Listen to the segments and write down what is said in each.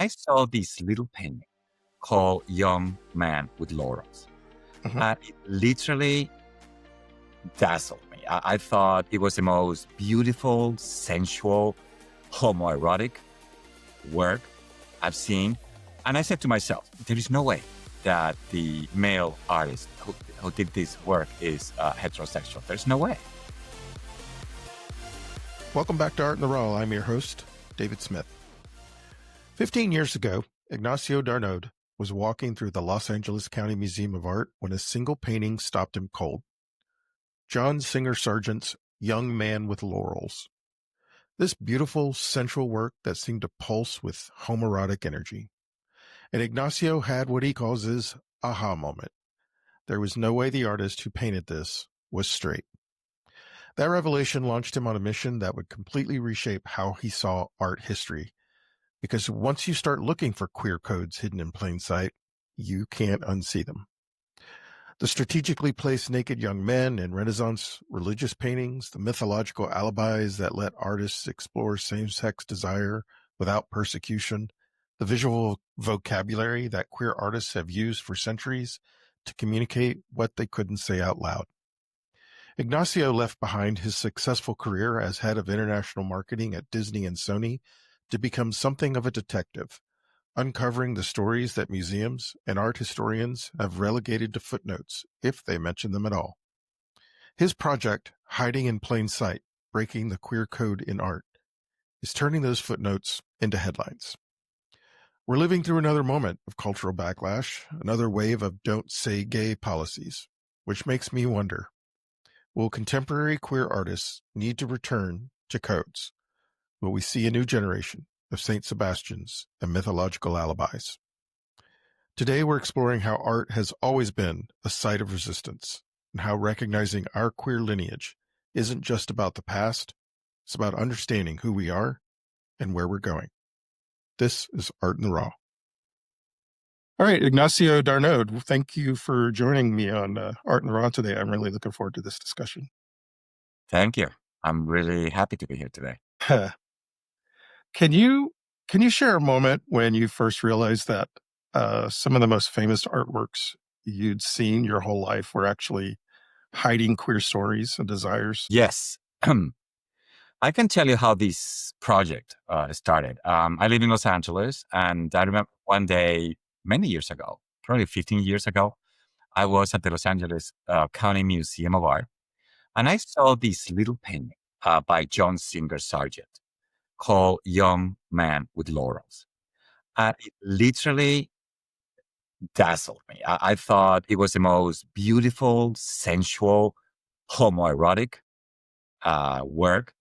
I saw this little painting called Young Man with Laurels. Mhm. And it literally dazzled me. I thought it was the most beautiful, sensual, homoerotic work I've seen. And I said to myself, there is no way that the male artist who did this work is heterosexual. There's no way. Welcome back to Art in the Raw. I'm your host, David Smith. 15 years ago, Ignacio Darnaude was walking through the Los Angeles County Museum of Art when a single painting stopped him cold. John Singer Sargent's Young Man with Laurels. This beautiful, sensual work that seemed to pulse with homoerotic energy. And Ignacio had what he calls his aha moment. There was no way the artist who painted this was straight. That revelation launched him on a mission that would completely reshape how he saw art history. Because once you start looking for queer codes hidden in plain sight, you can't unsee them. The strategically placed naked young men in Renaissance religious paintings, the mythological alibis that let artists explore same-sex desire without persecution, the visual vocabulary that queer artists have used for centuries to communicate what they couldn't say out loud. Ignacio left behind his successful career as head of international marketing at Disney and Sony to become something of a detective, uncovering the stories that museums and art historians have relegated to footnotes, if they mention them at all. His project, Hiding in Plain Sight, Breaking the Queer Code in Art, is turning those footnotes into headlines. We're living through another moment of cultural backlash, another wave of don't say gay policies, which makes me wonder, will contemporary queer artists need to return to codes? Will we see a new generation of St. Sebastians and mythological alibis? Today, we're exploring how art has always been a site of resistance and how recognizing our queer lineage isn't just about the past, it's about understanding who we are and where we're going. This is Art in the Raw. All right, Ignacio Darnaude, thank you for joining me on Art in the Raw today. I'm really looking forward to this discussion. Thank you. I'm really happy to be here today. Can you share a moment when you first realized that some of the most famous artworks you'd seen your whole life were actually hiding queer stories and desires? Yes. I can tell you how this project started. I live in Los Angeles, and I remember one day, many years ago, probably 15 years ago, I was at the Los Angeles County Museum of Art, and I saw this little painting by John Singer Sargent called Young Man with Laurels. And it literally dazzled me. I thought it was the most beautiful, sensual, homoerotic work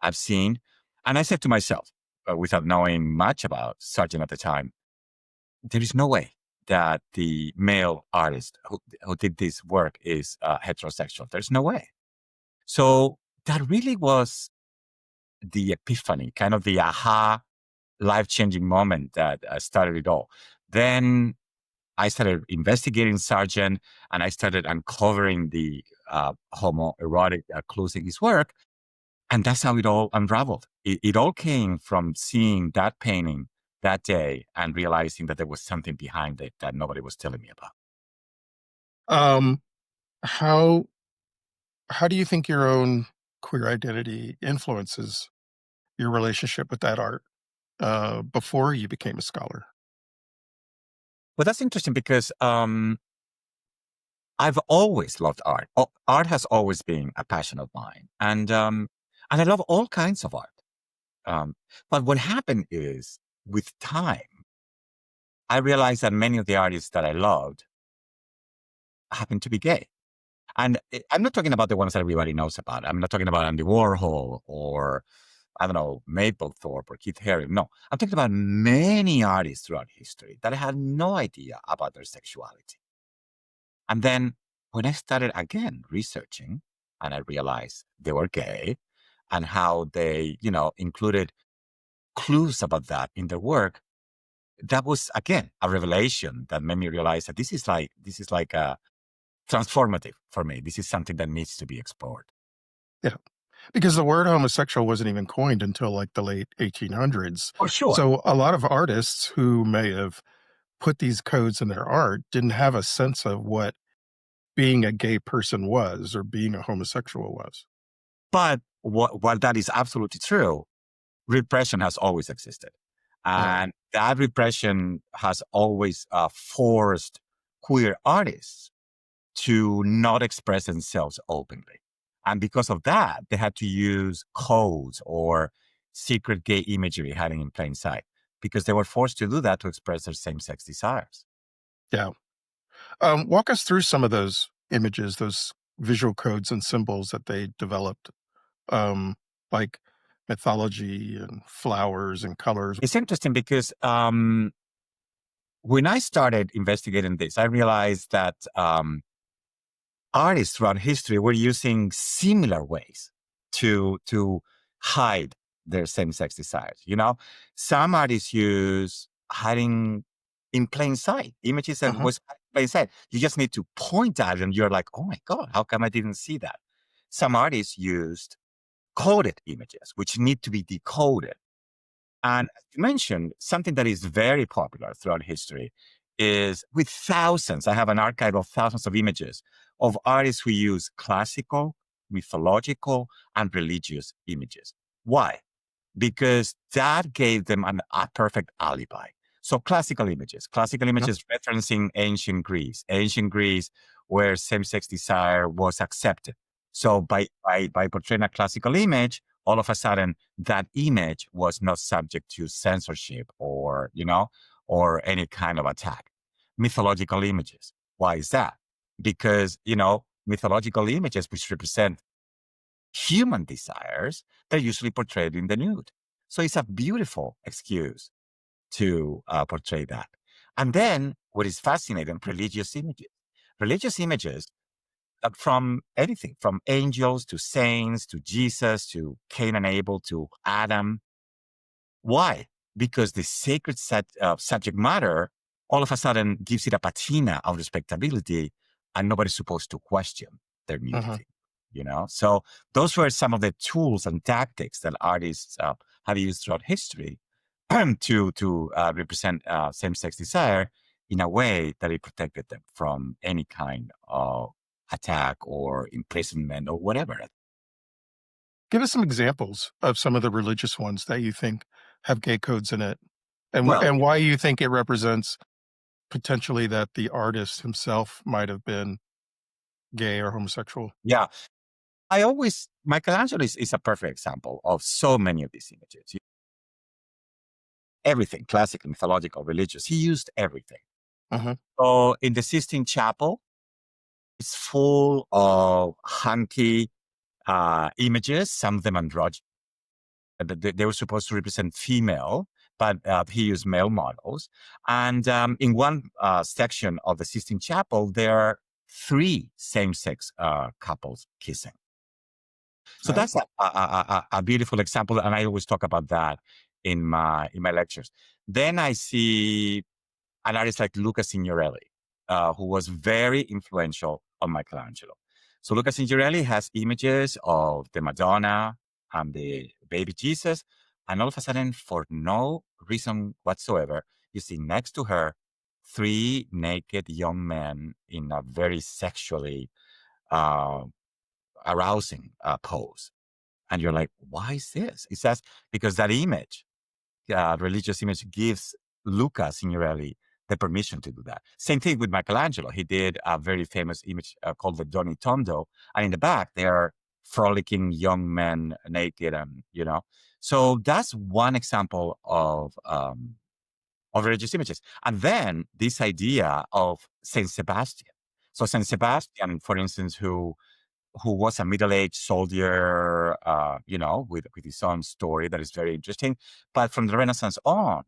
I've seen. And I said to myself, without knowing much about Sargent at the time, there is no way that the male artist who did this work is heterosexual. There's no way. So that really was the epiphany, kind of the aha, life-changing moment that started it all. Then I started investigating Sargent, and I started uncovering the homoerotic clues in his work. And that's how it all unraveled. It all came from seeing that painting that day and realizing that there was something behind it that nobody was telling me about. How do you think your own queer identity influences your relationship with that art before you became a scholar? Well, that's interesting because I've always loved art. Art has always been a passion of mine, and I love all kinds of art. But what happened is, with time, I realized that many of the artists that I loved happened to be gay. And I'm not talking about the ones that everybody knows about. I'm not talking about Andy Warhol or, I don't know, Mapplethorpe or Keith Haring. No, I'm talking about many artists throughout history that I had no idea about their sexuality. And then when I started again researching, and I realized they were gay and how they, included clues about that in their work, that was again a revelation that made me realize that this is like a transformative for me. This is something that needs to be explored. Yeah. Because the word homosexual wasn't even coined until like the late 1800s. For sure. So a lot of artists who may have put these codes in their art didn't have a sense of what being a gay person was or being a homosexual was. But while that is absolutely true, repression has always existed. Yeah. And that repression has always forced queer artists to not express themselves openly. And because of that, they had to use codes or secret gay imagery hiding in plain sight because they were forced to do that to express their same sex desires. Yeah. Walk us through some of those images, those visual codes and symbols that they developed, like mythology and flowers and colors. It's interesting because when I started investigating this, I realized that artists throughout history were using similar ways to hide their same-sex desires. You know, some artists use hiding in plain sight images that Uh-huh. was hiding in plain sight. You just need to point at it, and you're like, "Oh my god, how come I didn't see that?" Some artists used coded images, which need to be decoded. And as you mentioned, something that is very popular throughout history is with thousands. I have an archive of thousands of images of artists who use classical, mythological, and religious images. Why? Because that gave them a perfect alibi. So classical Yeah. images referencing ancient Greece where same-sex desire was accepted. So by portraying a classical image, all of a sudden that image was not subject to censorship or, or any kind of attack. Mythological images. Why is that? Because, mythological images which represent human desires, they're usually portrayed in the nude. So it's a beautiful excuse to portray that. And then what is fascinating, religious images. Religious images from anything, from angels to saints to Jesus to Cain and Abel to Adam. Why? Because the sacred subject matter all of a sudden gives it a patina of respectability, and nobody's supposed to question their Uh-huh. nudity. So those were some of the tools and tactics that artists have used throughout history to represent same-sex desire in a way that it protected them from any kind of attack or imprisonment or whatever. Give us some examples of some of the religious ones that you think have gay codes in it, and Well, and why you think it represents potentially that the artist himself might have been gay or homosexual. yeah, Michelangelo is a perfect example of so many of these images. Everything, classical, mythological, religious, he used everything. Uh-huh. So in the Sistine Chapel, it's full of hunky images, some of them androgynous. They were supposed to represent female, but he used male models. And in one section of the Sistine Chapel, there are three same-sex couples kissing. So Oh. that's a beautiful example, and I always talk about that in my lectures. Then I see an artist like Luca Signorelli, who was very influential on Michelangelo. So Luca Signorelli has images of the Madonna and the baby Jesus, and all of a sudden, for no reason whatsoever, you see next to her three naked young men in a very sexually uh, arousing pose. And you're like, why is this? It says, because that image, religious image, gives Luca Signorelli the permission to do that. Same thing with Michelangelo. He did a very famous image called the Doni Tondo. And in the back, there are frolicking young men naked. And, so that's one example of religious images. And then this idea of Saint Sebastian. So Saint Sebastian, for instance, who was a middle-aged soldier, with his own story that is very interesting. But from the Renaissance on,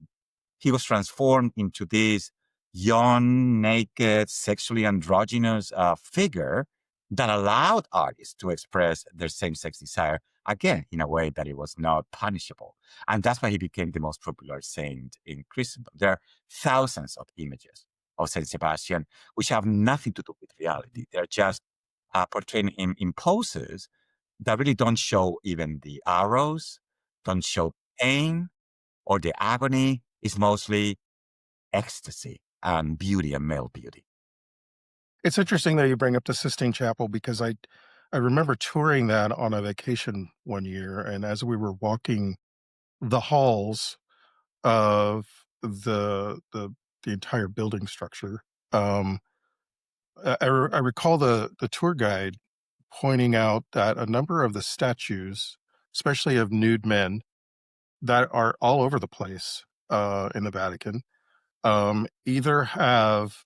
he was transformed into this young, naked, sexually androgynous figure that allowed artists to express their same-sex desire, again, in a way that it was not punishable. And that's why he became the most popular saint in Christendom. There are thousands of images of Saint Sebastian, which have nothing to do with reality. They're just portraying him in poses that really don't show even the arrows, don't show pain or the agony. It's mostly ecstasy and beauty and male beauty. It's interesting that you bring up the Sistine Chapel because I remember touring that on a vacation one year, and as we were walking the halls of the entire building structure, I recall the tour guide pointing out that a number of the statues, especially of nude men, that are all over the place in the Vatican, either have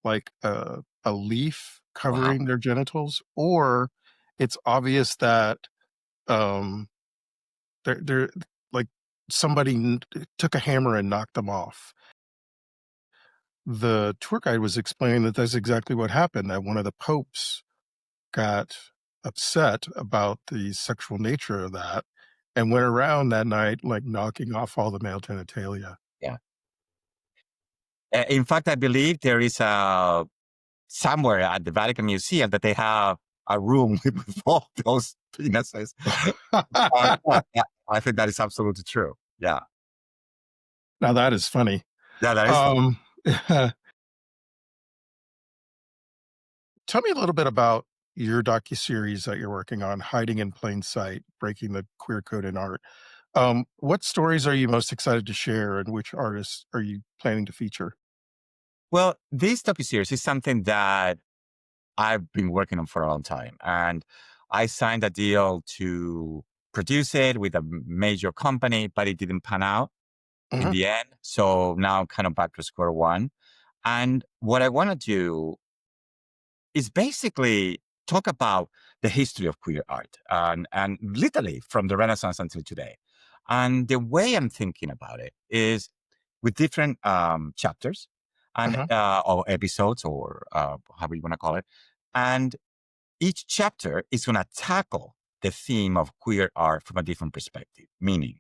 like a leaf Wow. covering their genitals, or it's obvious that um, they're like somebody took a hammer and knocked them off. The tour guide was explaining that that's exactly what happened. That one of the popes got upset about the sexual nature of that and went around that night like knocking off all the male genitalia. Yeah. In fact, I believe there is somewhere at the Vatican Museum that they have a room with all those penises. Yeah, I think that is absolutely true. Yeah. Now that is funny. Yeah, that is fun. Um, Tell me a little bit about your docu-series that you're working on, Hiding in Plain Sight, Breaking the Queer Code in Art. What stories are you most excited to share, and which artists are you planning to feature? Well, this docu-series is something that I've been working on for a long time. And I signed a deal to produce it with a major company, but it didn't pan out in Mhm, the end. So now I'm kind of back to square one. And what I want to do is basically talk about the history of queer art and literally from the Renaissance until today. And the way I'm thinking about it is with different chapters and mhm. or episodes or however you want to call it. And each chapter is going to tackle the theme of queer art from a different perspective, meaning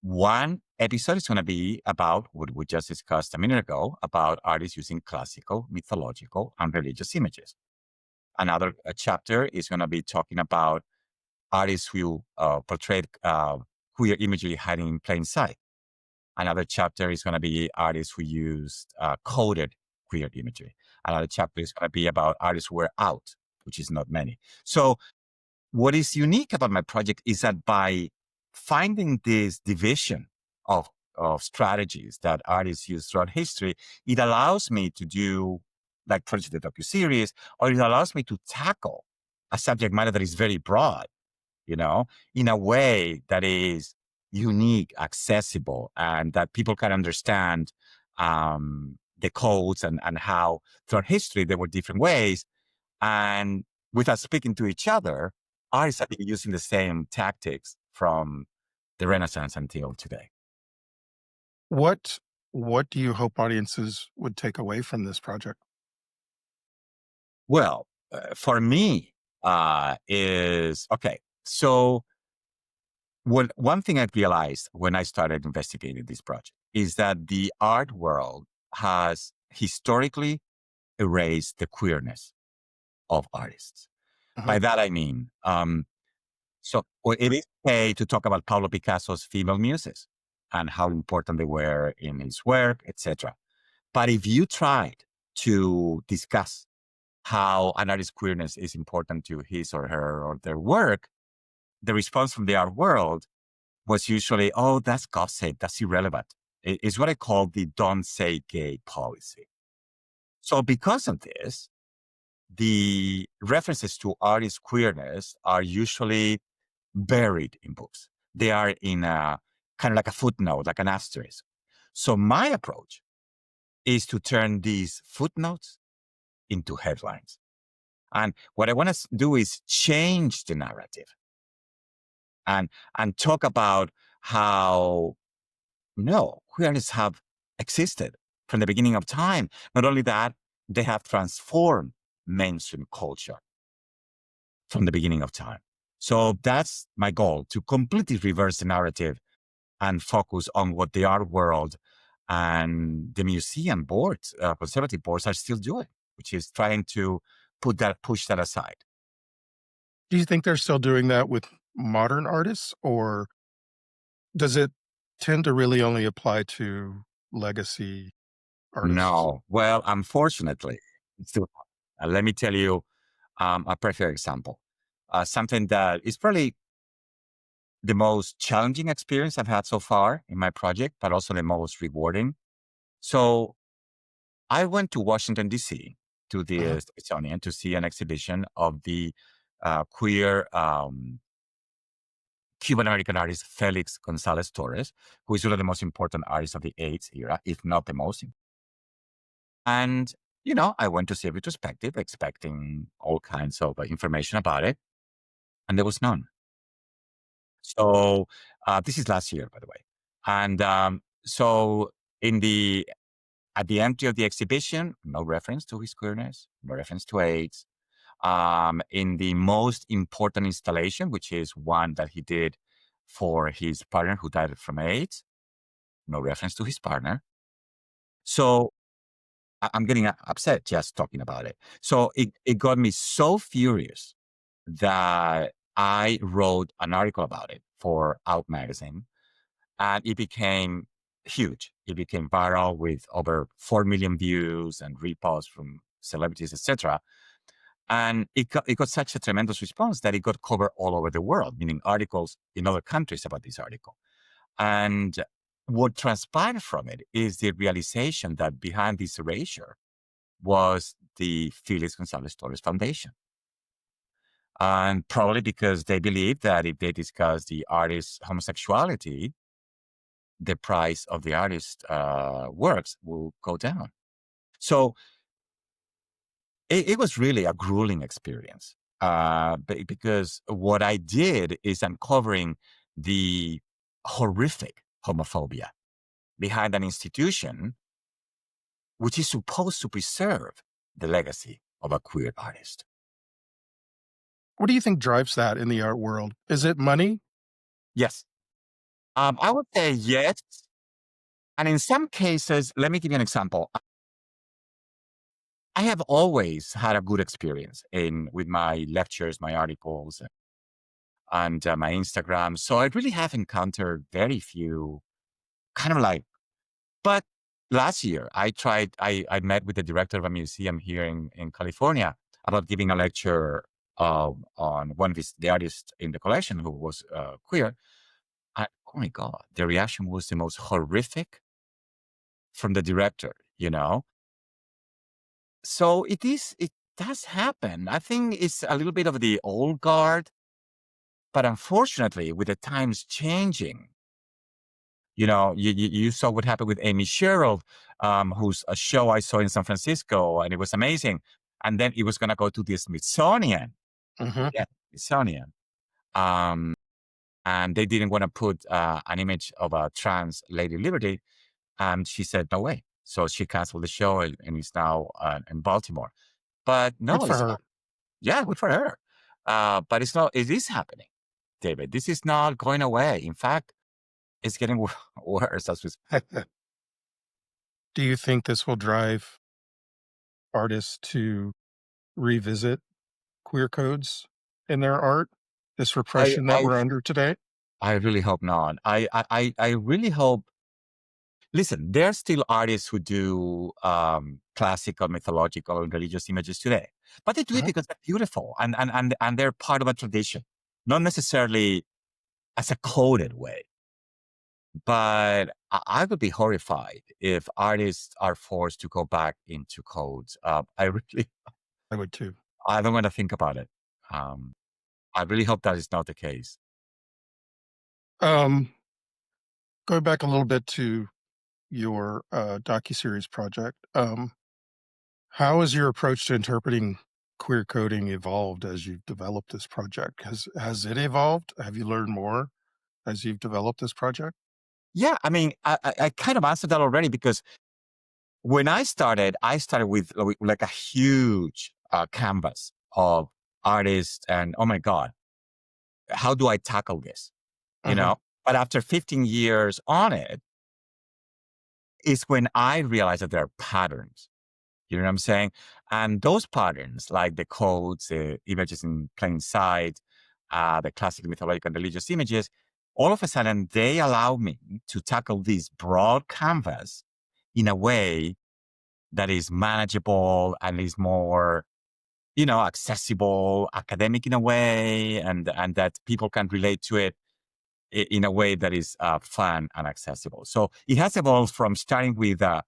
one episode is going to be about what we just discussed a minute ago about artists using classical, mythological, and religious images. Another chapter is going to be talking about artists who portrayed queer imagery hiding in plain sight. Another chapter is going to be artists who used coded queer imagery. Another chapter is going to be about artists who were out, which is not many. So what is unique about my project is that by finding this division of, of strategies that artists use throughout history, it allows me to do like Project the docu-series, or it allows me to tackle a subject matter that is very broad, you know, in a way that is unique, accessible, and that people can understand the codes and how throughout history there were different ways and without speaking to each other, artists have been using the same tactics from the Renaissance until today. What what do you hope audiences would take away from this project? Well, for me, is okay. So, one thing I realized when I started investigating this project is that the art world has historically erased the queerness of artists. Mhm. By that, I mean, well, it is okay to talk about Pablo Picasso's female muses and how important they were in his work, etc. But if you tried to discuss how an artist's queerness is important to his or her or their work, the response from the art world was usually, "Oh, that's gossip. That's irrelevant." It's what I call the "don't say gay" policy. So, because of this, the references to artist queerness are usually buried in books. They are in a kind of like a footnote, like an asterisk. So my approach is to turn these footnotes into headlines. And what I want to do is change the narrative and talk about how no, queerness have existed from the beginning of time. Not only that, they have transformed mainstream culture from the beginning of time. So that's my goal, to completely reverse the narrative and focus on what the art world and the museum boards, conservative boards are still doing, which is trying to push that aside. Do you think they're still doing that with modern artists, or does it tend to really only apply to legacy artists? No. Well, unfortunately, it's still, let me tell you a perfect example. Something that is probably the most challenging experience I've had so far in my project, but also the most rewarding. So I went to Washington, D.C. to Uh-huh. the Smithsonian to see an exhibition of the queer Cuban American artist Felix Gonzalez-Torres, who is one of the most important artists of the AIDS era, if not the most. And, I went to see a retrospective expecting all kinds of information about it, and there was none. So this is last year, by the way. And so in the at the end of the exhibition, no reference to his queerness, no reference to AIDS. In the most important installation, which is one that he did for his partner who died from AIDS, no reference to his partner. So I'm getting upset just talking about it. So it got me so furious that I wrote an article about it for Out Magazine, and it became huge. It became viral with over 4 million views and reposts from celebrities, etc. And it got such a tremendous response that it got covered all over the world, meaning articles in other countries about this article. And what transpired from it is the realization that behind this erasure was the Felix Gonzalez Torres Foundation. And probably because they believe that if they discuss the artist's homosexuality, the price of the artist's works will go down. So it was really a grueling experience because what I did is uncovering the horrific homophobia behind an institution which is supposed to preserve the legacy of a queer artist. What do you think drives that in the art world? Is it money? Yes. I would say yes. And in some cases, let me give you an example. I have always had a good experience with my lectures, my articles, and my Instagram. So I really have encountered very few kind of like, but last year I met with the director of a museum here in California about giving a lecture on one of the artists in the collection who was queer. Oh my God, the reaction was the most horrific from the director. So it does happen. I think it's a little bit of the old guard, but unfortunately, with the times changing, you saw what happened with Amy Sherrill, who's a show I saw in San Francisco, and it was amazing. And then it was going to go to the Smithsonian. Mhm. Yeah, Smithsonian. Um, and they didn't want to put an image of a trans Lady Liberty. And she said, no way. So she canceled the show and it's now in Baltimore. But Good no, for it's her. not. Yeah, good for her. But it is happening, David. This is not going away. In fact, it's getting worse as we speak. Do you think this will drive artists to revisit queer codes in their art? This I, repression that I, we're under today? I really hope not. I really hope. Listen, there are still artists who do classical, mythological, and religious images today, but they do it Mhm. because they're beautiful and they're part of a tradition, not necessarily as a coded way. But I would be horrified if artists are forced to go back into codes. I would too. I don't want to think about it. Um, I really hope that is not the case. Um, Going back a little bit to your docu-series project, how has your approach to interpreting queer coding evolved as you've developed this project? Has it evolved? Have you learned more as you've developed this project? Yeah, I mean, I kind of answered that already because when I started with like a huge canvas of artists, and oh my God, how do I tackle this? You Mhm. know, but after 15 years on it, is when I realized that there are patterns. You know what I'm saying? And those patterns, like the codes, the images in plain sight, the classic mythological and religious images, all of a sudden they allow me to tackle this broad canvas in a way that is manageable and is more, accessible, academic in a way, and that people can relate to it in a way that is fun and accessible. So it has evolved from starting with an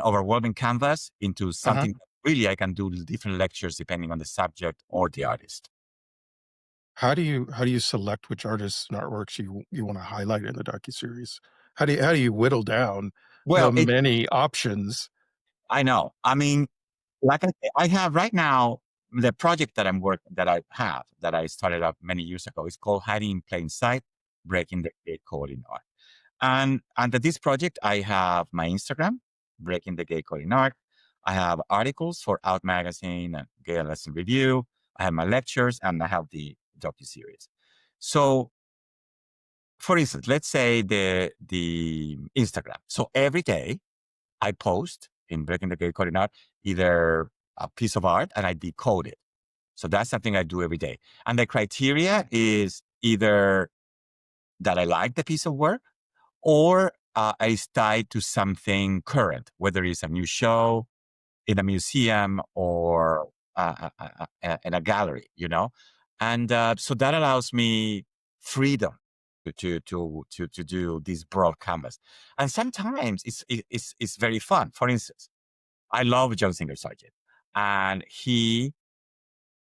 overwhelming canvas into Uh-huh. something that really I can do different lectures depending on the subject or the artist. How do you select which artists and artworks you want to highlight in the docuseries? How do you whittle down the Well, many options? I know. I mean, like I say, I have right now the project that I started up many years ago is called Hiding in Plain Sight, Breaking the Gate Code in Art. And under this project, I have my Instagram, Breaking the Gate Code in Art. I have articles for Out Magazine and Gay Lesson Review. I have my lectures and I have the docu-series. So, for instance, let's say the Instagram. So every day I post in Breaking the Gate Code in Art either a piece of art and I decode it. So that's something I do every day. And the criteria is either that I like the piece of work or it's tied to something current, whether it's a new show in a museum or in a gallery, And so that allows me freedom to do this broad canvas. And sometimes it's very fun. For instance, I love John Singer Sargent, and he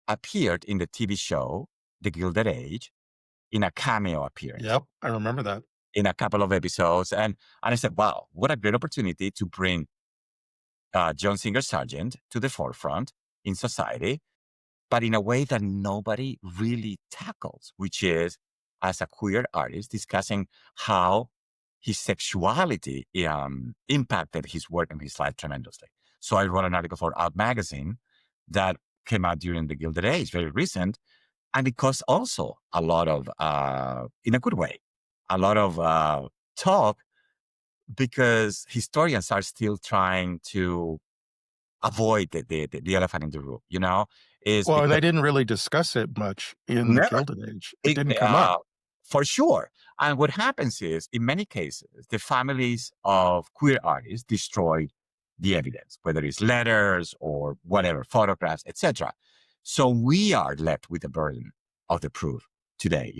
appeared in the TV show The Gilded Age in a cameo appearance Yep, I remember that. in a couple of episodes. And I said, wow, what a great opportunity to bring John Singer Sargent to the forefront in society, but in a way that nobody really tackles, which is as a queer artist discussing how his sexuality impacted his work and his life tremendously. So I wrote an article for Out Magazine that came out during the Gilded Age, very recent, and it caused also a lot of, in a good way, a lot of talk because historians are still trying to avoid the elephant in the room, is Well, and they because didn't really discuss it much in the never, Gilded Age. It it, didn't come up. for sure. And what happens is, in many cases, the families of queer artists destroyed the evidence, whether it's letters or whatever, photographs, etc. So we are left with the burden of the proof today,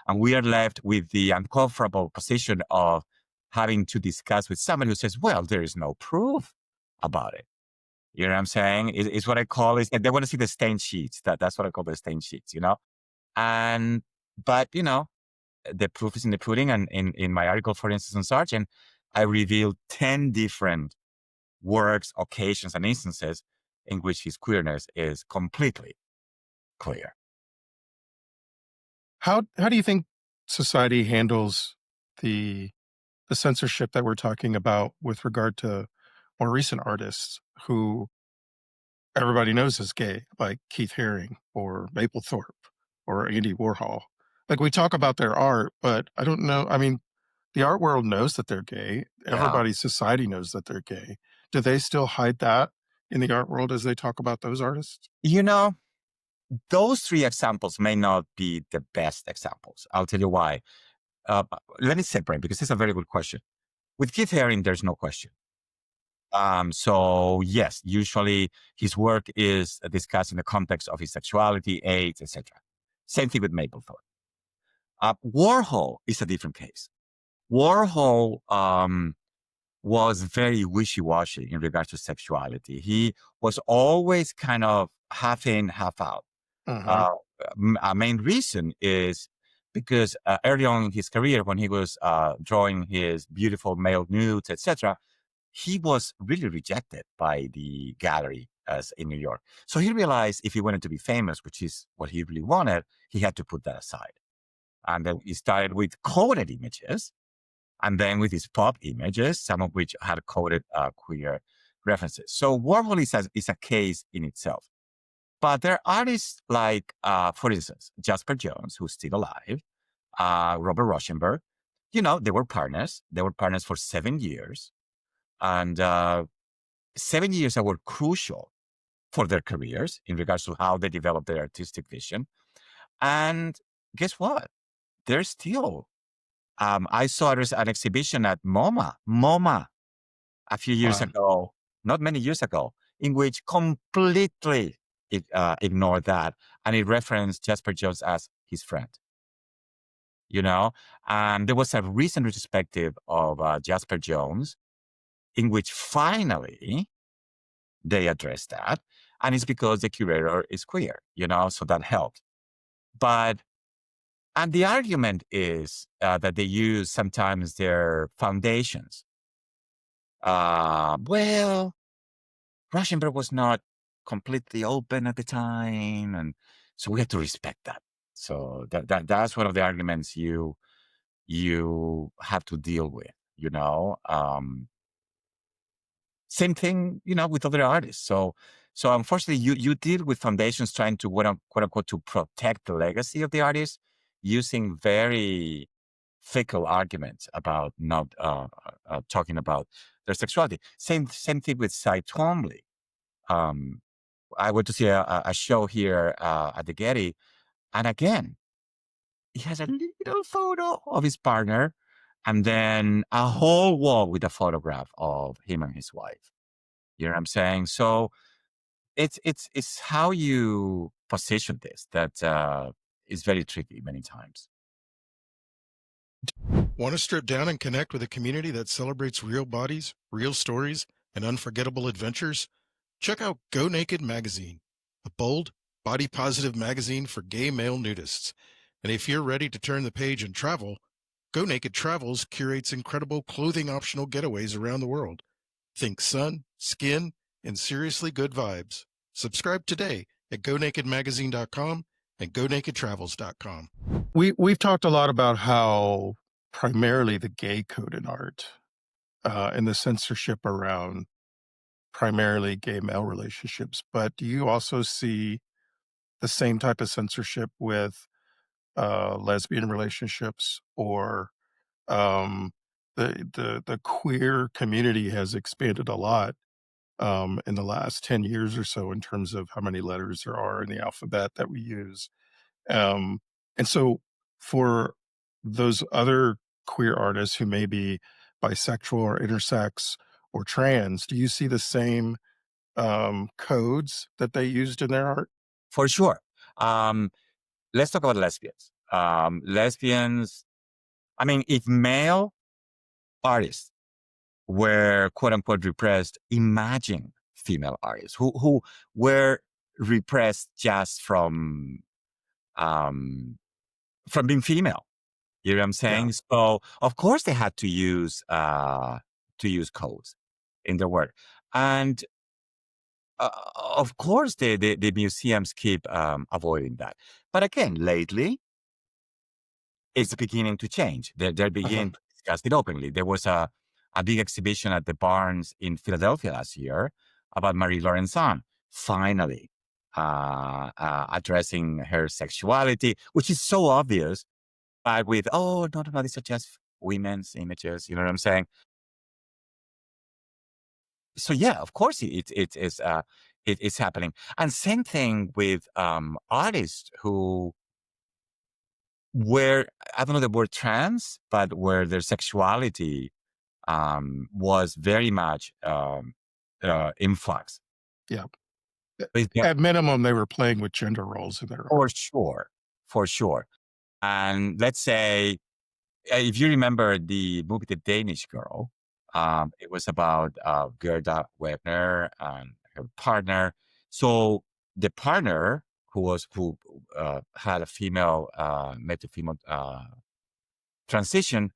and we are left with the uncomfortable position of having to discuss with somebody who says, well, there is no proof about it. You know what I'm saying? It's what I call is they want to see the stain sheets. That's what I call the stain sheets, And but the proof is in the pudding. And in my article, for instance, on Sargent, I revealed 10 different works, occasions, and instances in which his queerness is completely clear. How do you think society handles the the censorship that we're talking about with regard to more recent artists who everybody knows is gay, like Keith Haring or Mapplethorpe or Andy Warhol? Like, we talk about their art, but I don't know. I mean, the art world knows that they're gay. Yeah. Everybody's society knows that they're gay. Do they still hide that in the art world as they talk about those artists? You know, those three examples may not be the best examples. I'll tell you why. Uh, Let me separate because it's a very good question. With Keith Haring, there's no question. So yes, usually his work is discussed in the context of his sexuality, AIDS, etc. Same thing with Mapplethorpe. Warhol is a different case. Warhol was very wishy-washy in regards to sexuality. He was always kind of half in, half out. Uh-huh. Uh, a main reason is because early on in his career, when he was drawing his beautiful male nudes, etc., he was really rejected by the gallery as in New York. So he realized if he wanted to be famous, which is what he really wanted, he had to put that aside. And then he started with coded images, and then with his pop images, some of which had coded queer references. So Warhol is a case in itself. But there are artists like, for instance, Jasper Jones, who's still alive, Robert Rauschenberg. They were partners. They were partners for 7 years. And 7 years that were crucial for their careers in regards to how they developed their artistic vision. And guess what? They're still. I saw there's an exhibition at MoMA a few years Wow. ago, not many years ago, in which completely ignored that, and it referenced Jasper Jones as his friend. You know, and there was a recent retrospective of Jasper Jones in which finally they addressed that, and it's because the curator is queer. So that helped. But and the argument is that they use sometimes their foundations. Well, Rauschenberg was not completely open at the time, and so we have to respect that. So that's one of the arguments you have to deal with. Same thing, with other artists. So unfortunately, you deal with foundations trying to quote unquote to protect the legacy of the artist using very fickle arguments about not talking about their sexuality. Same thing with Cy Twombly. Um, I went to see a show here at the Getty, and again, he has a little photo of his partner, and then a whole wall with a photograph of him and his wife. You know what I'm saying? So it's how you position this that is very tricky many times. Want to strip down and connect with a community that celebrates real bodies, real stories, and unforgettable adventures? Check out Go Naked Magazine, a bold, body positive magazine for gay male nudists. And if you're ready to turn the page and travel, Go Naked Travels curates incredible clothing optional getaways around the world. Think sun, skin, and seriously good vibes. Subscribe today at gonakedmagazine.com and gonakedtravels.com. We've talked a lot about how primarily the gay code in art and the censorship around primarily gay male relationships, but do you also see the same type of censorship with lesbian relationships or um, the queer community has expanded a lot in the last 10 years or so in terms of how many letters there are in the alphabet that we use. Um, and so for those other queer artists who may be bisexual or intersex or trans, do you see the same codes that they used in their art? For sure. Let's talk about lesbians. Lesbians, I mean, if male artists were quote unquote repressed, imagine female artists who were repressed just from being female. You know what I'm Yeah. saying? So of course they had to use codes in their work. And of course the museums keep avoiding that. But again, lately it's beginning to change. They're Uh-huh. beginning to discuss it openly. There was a big exhibition at the Barnes in Philadelphia last year about Marie Laurencin finally addressing her sexuality, which is so obvious, but with, oh, no, these are just women's images. You know what I'm saying? So yeah, of course it's happening. And same thing with artists who were, I don't know the word trans, but where their sexuality was very much in flux. Yeah. Yeah, At minimum, they were playing with gender roles in their for art. sure, for sure. And let's say, if you remember the movie The Danish Girl, it was about Gerda Webner and her partner. So the partner who had a female male to female transition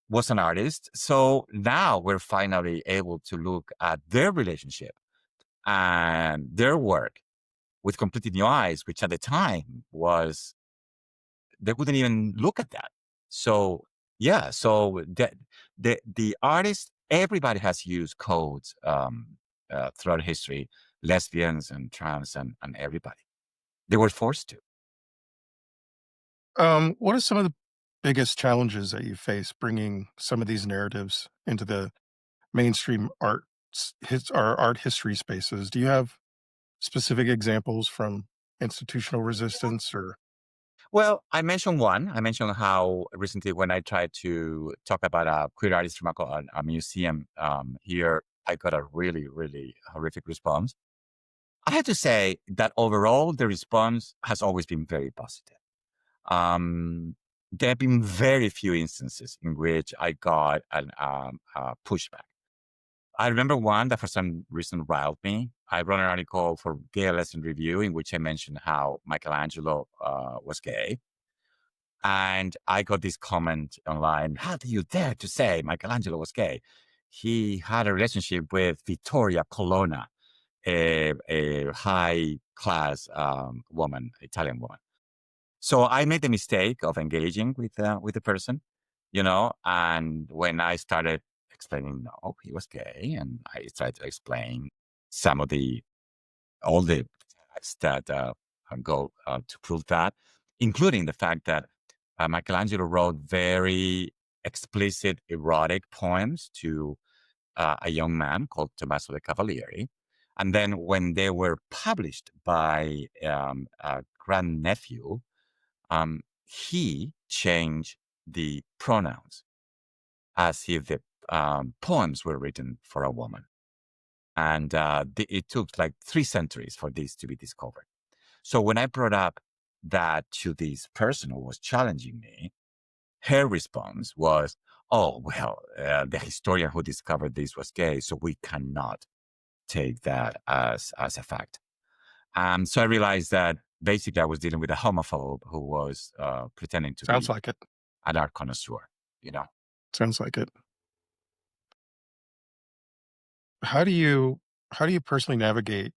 was an artist. So now we're finally able to look at their relationship and their work with completely new eyes, which at the time was, they wouldn't even look at that. So yeah, so the artist, everybody has used codes throughout history, lesbians and trans and everybody. They were forced to. What are some of the biggest challenges that you face bringing some of these narratives into the mainstream art his our art history spaces. Do you have specific examples from institutional resistance or Well, I mentioned one. I mentioned how recently when I tried to talk about a queer artist from a museum here, I got a really, really horrific response. I have to say that overall, the response has always been very positive. Um, there have been very few instances in which I got a pushback. I remember one that for some reason riled me. I wrote an article for Gay Lesson Review in which I mentioned how Michelangelo was gay. And I got this comment online: how do you dare to say Michelangelo was gay? He had a relationship with Vittoria Colonna, a high class woman, Italian woman. So I made the mistake of engaging with the person, and when I started explaining, no, he was gay, and I tried to explain some of the all the facts that go to prove that, including the fact that Michelangelo wrote very explicit erotic poems to a young man called Tommaso de Cavalieri. And then when they were published by a grandnephew, he changed the pronouns as if the poems were written for a woman. And it took like 3 centuries for this to be discovered. So when I brought up that to this person who was challenging me, her response was, "Oh, well, the historian who discovered this was gay, so we cannot take that as a fact." So I realized that basically I was dealing with a homophobe who was pretending to sounds be like it? an art connoisseur, you know? Sounds like it. How do you how do you personally navigate?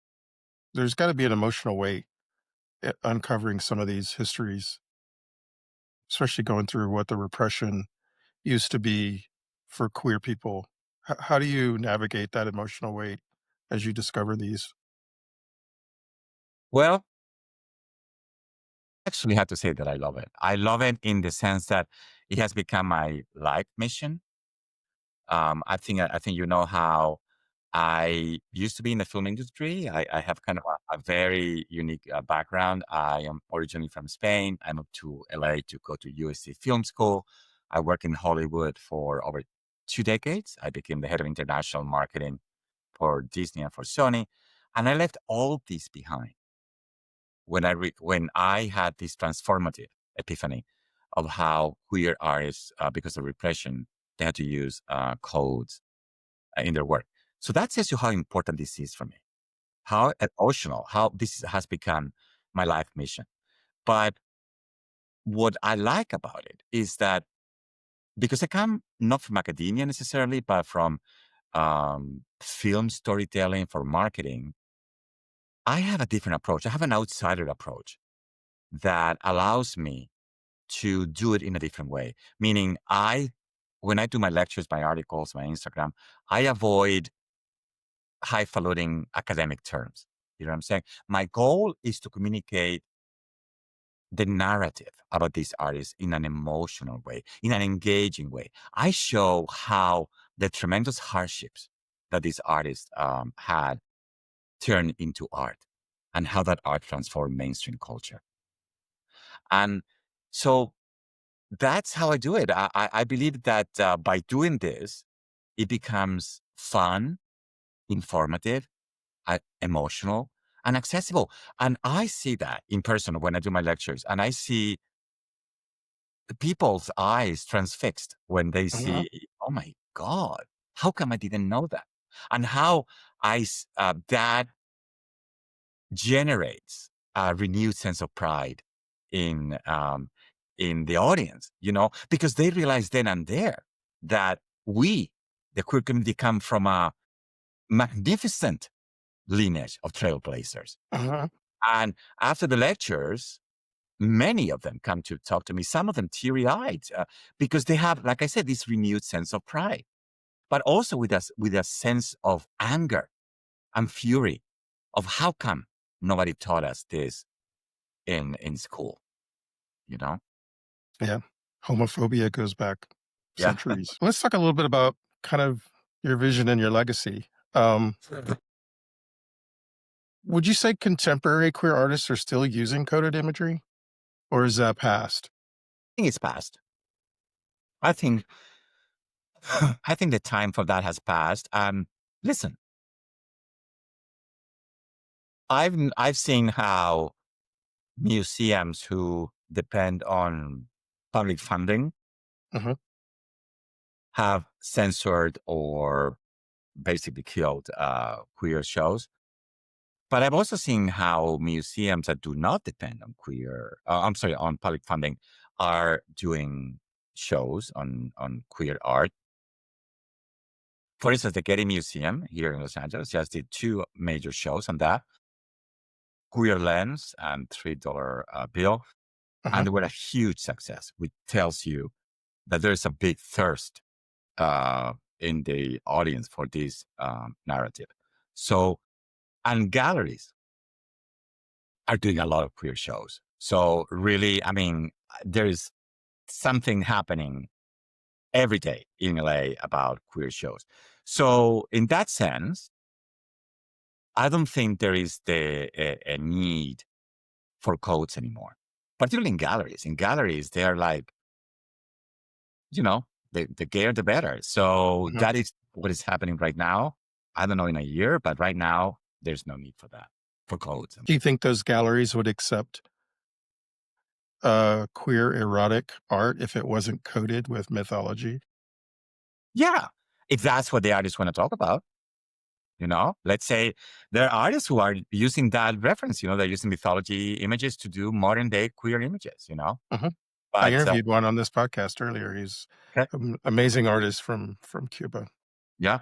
There's got to be an emotional weight at uncovering some of these histories, especially going through what the repression used to be for queer people. How do you navigate that emotional weight as you discover these? Well, I actually have to say that I love it. I love it in the sense that it has become my life mission. I think you know how I used to be in the film industry. I have kind of a very unique background. I am originally from Spain. I moved to LA to go to USC Film School. I worked in Hollywood for over 2 decades. I became the head of international marketing for Disney and for Sony, and I left all this behind when I had this transformative epiphany of how queer artists, because of repression, they had to use codes in their work. So that says you how important this is for me, how emotional, how this has become my life mission. But what I like about it is that because I come not from academia necessarily, but from film storytelling for marketing, I have a different approach. I have an outsider approach that allows me to do it in a different way. Meaning, when I do my lectures, my articles, my Instagram, I avoid highfalutin academic terms. You know what I'm saying? My goal is to communicate the narrative about these artists in an emotional way, in an engaging way. I show how the tremendous hardships that these artists had turned into art and how that art transformed mainstream culture. And so that's how I do it. I believe that by doing this, it becomes fun, informative, emotional, and accessible. And I see that in person when I do my lectures, and I see the people's eyes transfixed when they Uh-huh. see, oh my God, how come I didn't know that? And how that generates a renewed sense of pride in um, in the audience, because they realize then and there that we, the queer community, come from a magnificent lineage of trailblazers. Uh-huh. And after the lectures, many of them come to talk to me, some of them teary eyed, because they have, like I said, this renewed sense of pride, but also with a sense of anger and fury of how come nobody taught us this in school, you know? Yeah. Homophobia goes back Yeah. centuries. Let's talk a little bit about kind of your vision and your legacy. Um, would you say contemporary queer artists are still using coded imagery, or is that past? I think it's past. I think I think the time for that has passed. Listen, I've seen how museums who depend on public funding Mhm. have censored or basically killed queer shows. But I've also seen how museums that do not depend on on public funding are doing shows on queer art. For instance, the Getty Museum here in Los Angeles just did two major shows on that, Queer Lens and $3 Bill. Mhm. And they were a huge success, which tells you that there's a big thirst in the audience for this narrative. So, and galleries are doing a lot of queer shows. So, really, I mean, there is something happening every day in LA about queer shows. So, in that sense, I don't think there is a need for codes anymore, particularly in galleries. In galleries, they're like, you know, the gayer, the better. So Mhm. that is what is happening right now. I don't know in a year, but right now, there's no need for that, for codes. Do you think those galleries would accept queer erotic art if it wasn't coded with mythology? Yeah, if that's what the artists want to talk about, let's say there are artists who are using that reference, they're using mythology images to do modern day queer images. Mhm. I But interviewed one on this podcast earlier. He's okay, an amazing artist from Cuba. yeah,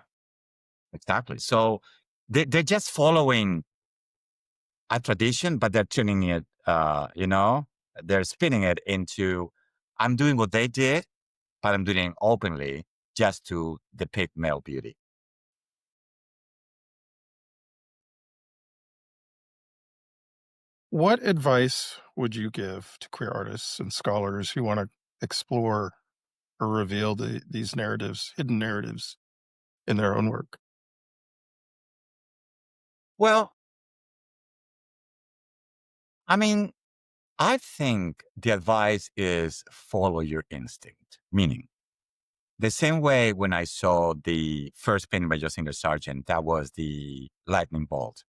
exactly. So they're just following a tradition, but they're tuning it, they're spinning it into, I'm doing what they did, but I'm doing it openly just to depict male beauty. What advice would you give to queer artists and scholars who want to explore or reveal these narratives, hidden narratives in their own work? Well, I mean, I think the advice is follow your instinct, meaning the same way when I saw the first painting by John Singer Sargent, that was the lightning bolt.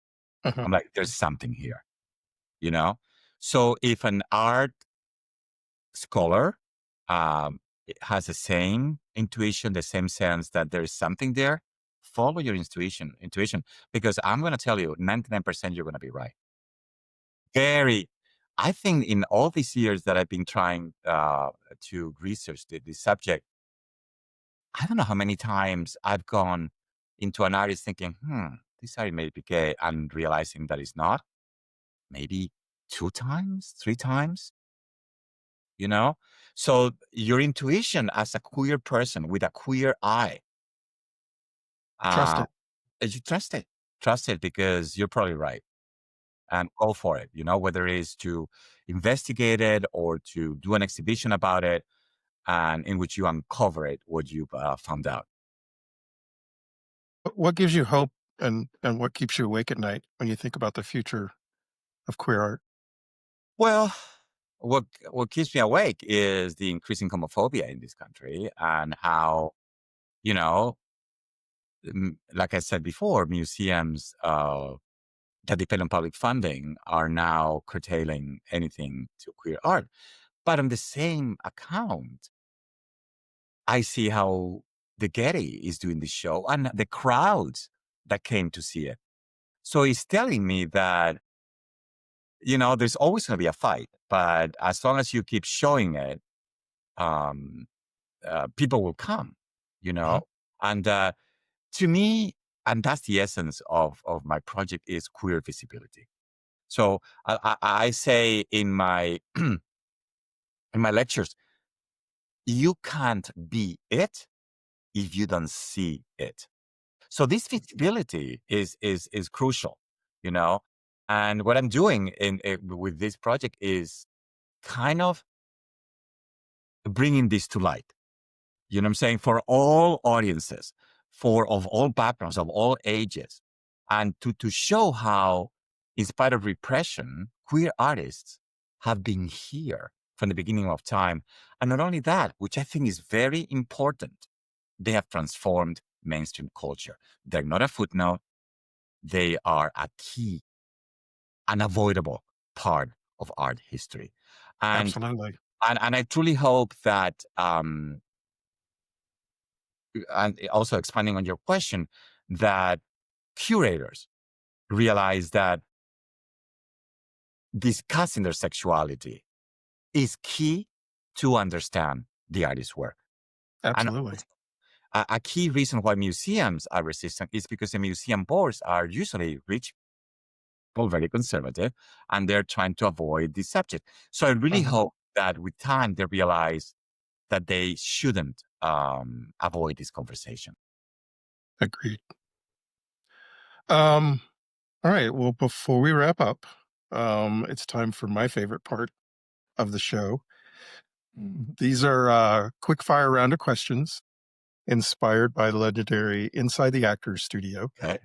Mhm. I'm like, there's something here, you know? So if an art scholar it has the same intuition, the same sense that there is something there, follow your intuition, because I'm going to tell you, 99% you're going to be right. Very, I think in all these years that I've been trying to research this subject, I don't know how many times I've gone into an artist thinking, this art may be gay, and realizing that it's not. Maybe two times, three times, you know? So your intuition as a queer person with a queer eye, Trust uh, it. you trust it. Trust it because you're probably right. And go for it, whether it is to investigate it or to do an exhibition about it, and in which you uncover it, what you've found out. What gives you hope and what keeps you awake at night when you think about the future of queer art? Well, what keeps me awake is the increasing homophobia in this country and how, you know, like I said before, museums that depend on public funding are now curtailing anything to queer art. But on the same account, I see how the Getty is doing the show and the crowds that came to see it. So it's telling me that, there's always going to be a fight, but as long as you keep showing it, um, people will come, you Mhm. know? And to me, and that's the essence of my project is queer visibility. So I say in my in my lectures, you can't be it if you don't see it. So this visibility is crucial, you know. And what I'm doing with this project is kind of bringing this to light. You know what I'm saying? For all audiences, for of all backgrounds, of all ages, and to show how, in spite of repression, queer artists have been here from the beginning of time. And not only that, which I think is very important, they have transformed mainstream culture. They're not a footnote, they are a key, unavoidable part of art history. And Absolutely. and I truly hope that and also expanding on your question, that curators realize that discussing their sexuality is key to understand the artist's work. And Absolutely. a key reason why museums are resistant is because the museum boards are usually rich people, very conservative, and they're trying to avoid this subject. So I really Mhm. hope that with time they realize that they shouldn't avoid this conversation. Agreed. Um, all right. Well, before we wrap up, it's time for my favorite part of the show. These are quick fire round of questions inspired by the legendary Inside the Actors Studio, Okay.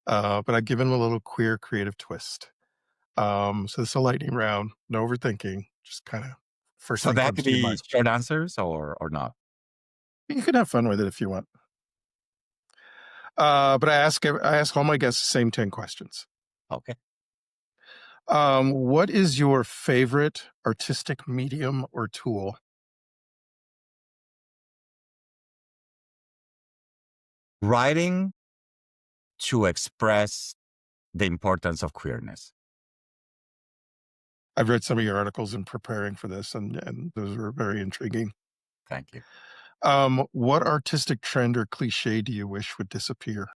but I've given them a little queer creative twist. So it's a lightning round, no overthinking, just kind of first So thing that comes could to your be mind. short answers or not. You can have fun with it if you want. But I ask all my guests the same 10 questions. Okay. What is your favorite artistic medium or tool? Writing to express the importance of queerness. I've read some of your articles in preparing for this, and those were very intriguing. Thank you. What artistic trend or cliche do you wish would disappear?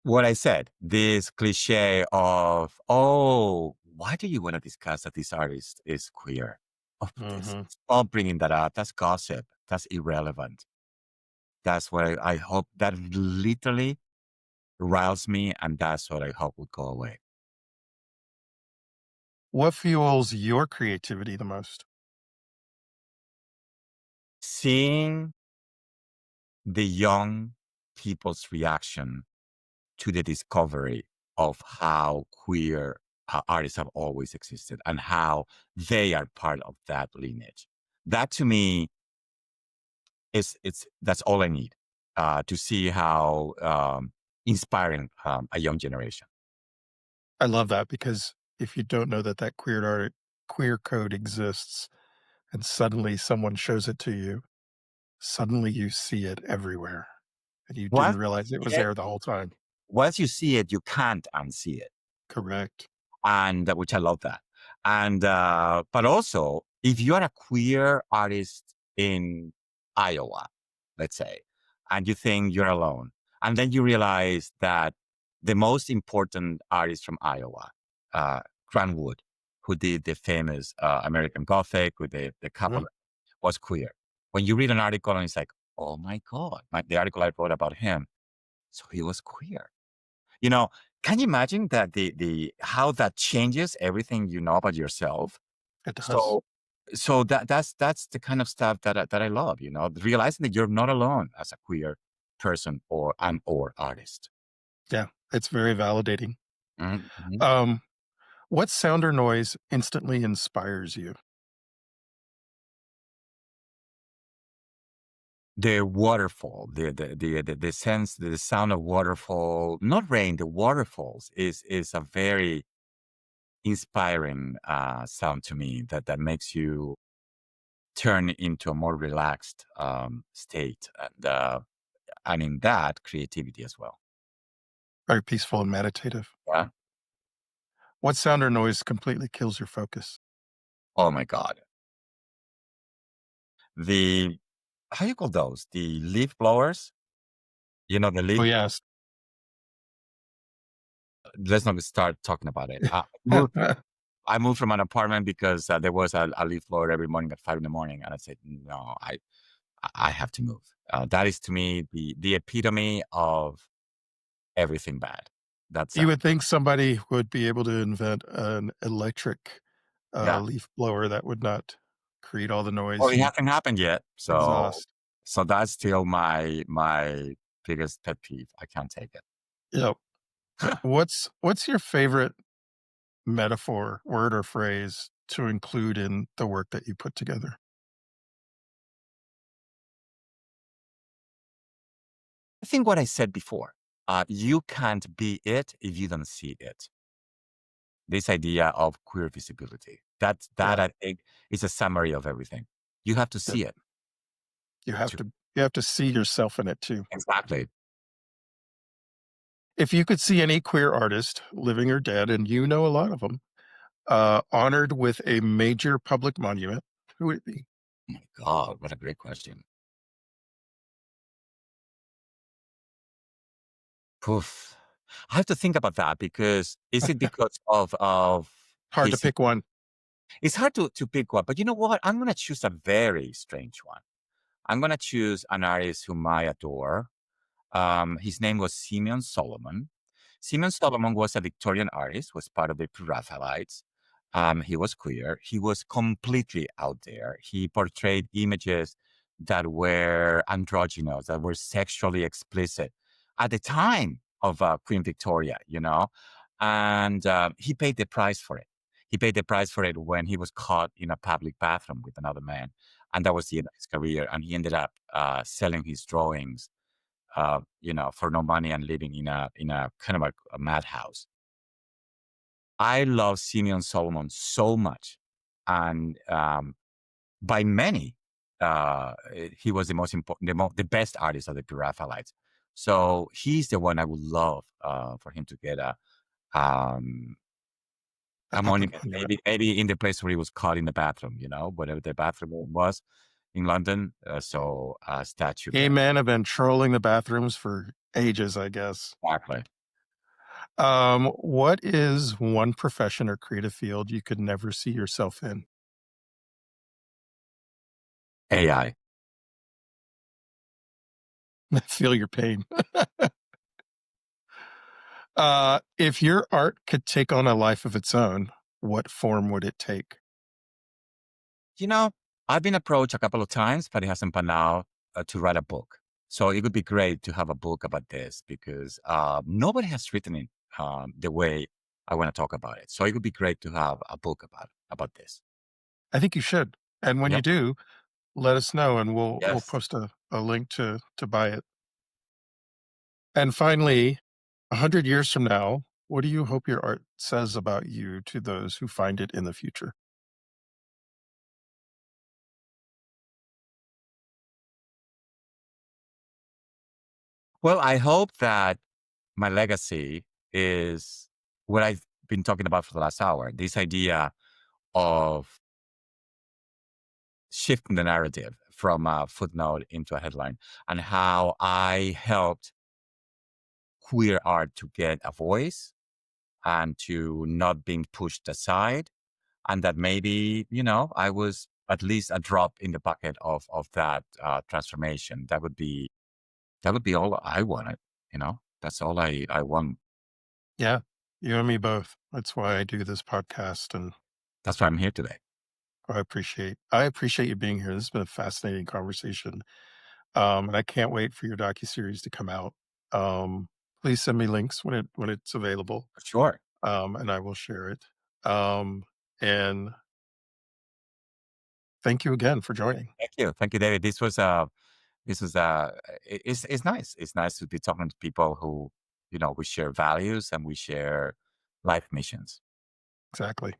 What I said, this cliche of, oh, why do you want to discuss that this artist is queer? Oh, Mhm. stop bringing that up. That's gossip. That's irrelevant. That's what I hope that literally riles me, and that's what I hope would go away. What fuels your creativity the most? Seeing the young people's reaction to the discovery of how queer artists have always existed and how they are part of that lineage. That to me is it's that's all I need to see how inspiring a young generation. I love that because if you don't know that queer code exists and suddenly someone shows it to you, suddenly you see it everywhere and you didn't Once realize it you was see it, there the whole time. once you see it, you can't unsee it. Correct. And which I love that. And but also, if you are a queer artist in Iowa, let's say, and you think you're alone, and then you realize that the most important artist from Iowa, uh, Grant Wood, who did the famous American Gothic with the Mhm. couple, was queer. When you read an article and it's like, oh my God, the article I wrote about him, so he was queer. You know, can you imagine that the how that changes everything you know about yourself? It does. So that's the kind of stuff that I love, realizing that you're not alone as a queer person or artist. Yeah, it's very validating. Mhm. Um, what sound or noise instantly inspires you? The waterfall, the sense, the sound of waterfall, not rain, the waterfalls is a very inspiring sound to me that makes you turn into a more relaxed state and in that creativity as well. Very peaceful and meditative. Yeah. What sound or noise completely kills your focus? Oh my God. The how you call those? The leaf blowers? The Oh, leaf. yes. Let's not start talking about it. I moved from an apartment because there was a leaf blower every morning at 5 in the morning, and I said, no, I have to move. That is to me the epitome of everything bad. That's You would think somebody would be able to invent an electric, yeah. leaf blower that would not create all the Well, noise it and hasn't happened yet, so exhaust. So that's still my biggest pet peeve. I can't take it. Yep. What's your favorite metaphor, word or phrase to include in the work that you put together? I think what I said before, you can't be it if you don't see it. This idea of queer visibility. That Yeah. I think is a summary of everything. You have to Yep. see it. You have To, to you have to see yourself in it too. exactly. If you could see any queer artist, living or dead, and you know a lot of them, honored with a major public monument, who would it be? Oh my God, what a great question. Poof. I have to think about that because is it because of Hard to his? pick one. It's hard to pick one, but you know what? I'm gonna choose a very strange one. I'm gonna choose an artist whom I adore. His name was Simeon Solomon. Simeon Solomon was a Victorian artist, was part of the Pre-Raphaelites. He was queer. He was completely out there. He portrayed images that were androgynous, that were sexually explicit at the time of Queen Victoria, and he paid the price for it. He paid the price for it when he was caught in a public bathroom with another man. And that was the end of his career. And he ended up selling his drawings for no money and living in a kind of a madhouse. I love Simeon Solomon so much, and by many, he was the most important, the best artist of the Pre-Raphaelites. So he's the one I would love for him to get um, A a public monument, monument. maybe in the place where he was caught in the bathroom, whatever the bathroom was in London. So a statue Gay there. men have been trolling the bathrooms for ages, I guess. Exactly. What is one profession or creative field you could never see yourself in? AI. I feel your pain. If your art could take on a life of its own, what form would it take? You know, I've been approached a couple of times, but it hasn't panned out to write a book. So it would be great to have a book about this because nobody has written it the way I want to talk about it. So it would be great to have a book about this. I think you should. And when you Yep. do, let us know and we'll Yes. post a link to buy it. And finally, 100 years from now, what do you hope your art says about you to those who find it in the future? Well, I hope that my legacy is what I've been talking about for the last hour. This idea of shifting the narrative from a footnote into a headline and how I helped queer art to get a voice and to not being pushed aside. And that maybe, I was at least a drop in the bucket of that transformation. That would be all I wanted, That's all I want. Yeah, you and me both. That's why I do this podcast, and That's why I'm here today. I appreciate you being here. This has been a fascinating conversation. And I can't wait for your docu-series to come out. Um, Please send me links when it's available, For sure. and I will share it. And thank you again for joining. Thank you. Thank you, David. It's nice. It's nice to be talking to people who, we share values and we share life missions. Exactly.